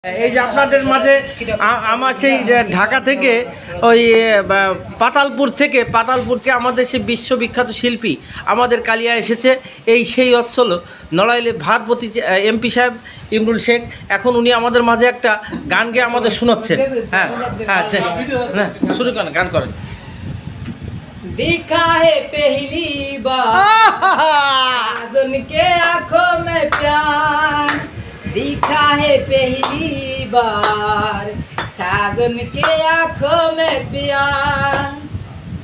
এই যে আপনাদের মাঝে আমার সেই ঢাকা থেকে ওই পাতালপুরকে আমাদের সেই বিশ্ববিখ্যাত শিল্পী আমাদের কালিয়া এসেছে। এই সেই অঞ্চল নড়াইলে ভারপতি এমপি সাহেব ইমরুল শেখ। এখন উনি আমাদের মাঝে একটা গান গেয়ে আমাদের শোনাচ্ছেন। হ্যাঁ হ্যাঁ হ্যাঁ, শুরু করেন, গান করেন। देखा है पहली बार उनके आंखों में प्यार, दिखा है पहली बार सागन के आंखों में प्यार,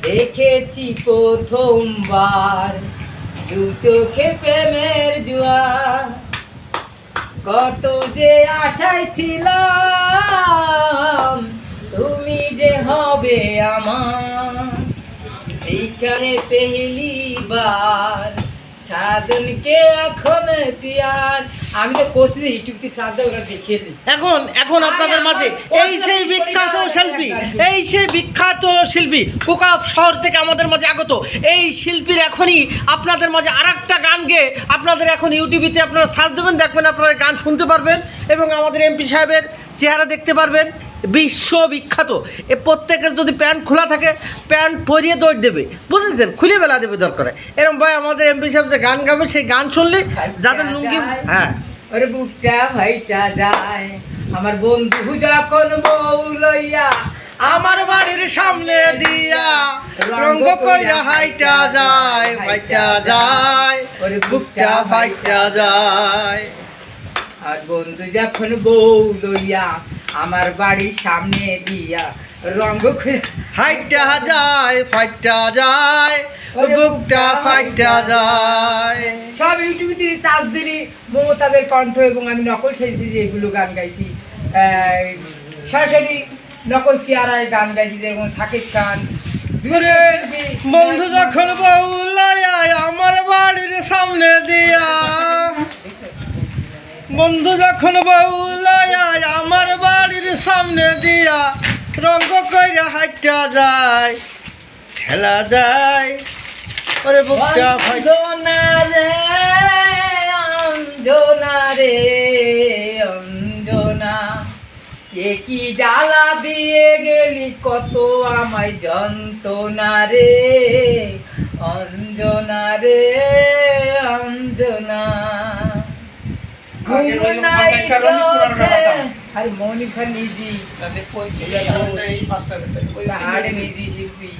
দেখেছি প্রথমবার দু চোখে প্রেমের জোয়ার, কত যে আশায় ছিলাম তুমি যে হবে আমার, देखा है पहली बार साधन के आँखों में प्यार। আমি তো কোচিং ইউটিউবে সাদা ওরা দেখিয়ে দিই। এখন আপনাদের মাঝে এই সেই বিখ্যাত শিল্পী কোকাপ শহর থেকে আমাদের মাঝে আগত এই শিল্পীর এখনই আপনাদের মাঝে আরেকটা গান গেয়ে আপনাদের এখন ইউটিউবেতে আপনারা সার্চ দেবেন, দেখবেন আপনারা গান শুনতে পারবেন এবং আমাদের এমপি সাহেবের চেহারা দেখতে পারবেন। বিশ্ববিখ্যাত এ প্রত্যেকের যদি প্যান্ট খোলা থাকে প্যান্ট পরিয়ে দৌড় দেবে, বুঝেছেন, খুলে বেলা দেবে দরকার। এরকম ভাই আমাদের এমপি সাহেব যে গান গাবে সেই গান শুনলে যাদের লুঙ্গি, হ্যাঁ ওরে বুকটা ভাইটা যায় আমার বন্ধু যখন বউ লইয়া আমার বাড়ির সামনে দিয়া রঙ্গ কইরা হাইটা যায় ভাইটা যায়, ওরে বুকটা ভাইটা যায়। আর বন্ধু যখন বউ লইয়া আমার বাড়ির সামনে দিয়া রঙ্গ করে হাইটা যায় ফাইটা যায়, বুকটা ফাইটা যায়। সব ইউটিউবে দিয়ে চার্জ দিলি মমতাদের কণ্ঠ এবং আমি নকল সেজেছি যে এগুলো গান গাইছি, সরাসরি নকল চেয়ারায় গান গাইছি, যেরকম সাকিব খান। বন্ধু যখন বউ লইয়া আমার বাড়ির সামনে দিয়া, বন্ধু যখন বউ লইয়া আমার বাড়ির সামনে দিয়া রঙ্গ কইরা হাইটা যায় খেলা যায়, ওরে বুকটা অঞ্জনা রে অঞ্জনা রে অঞ্জনা, এ কি জ্বালা দিয়ে গেলি কত আমায় যন্ত্রণা রে অঞ্জনা রে অঞ্জনা, আর মনি খান নিজি পাহাড়ে নিজি শিল্পী।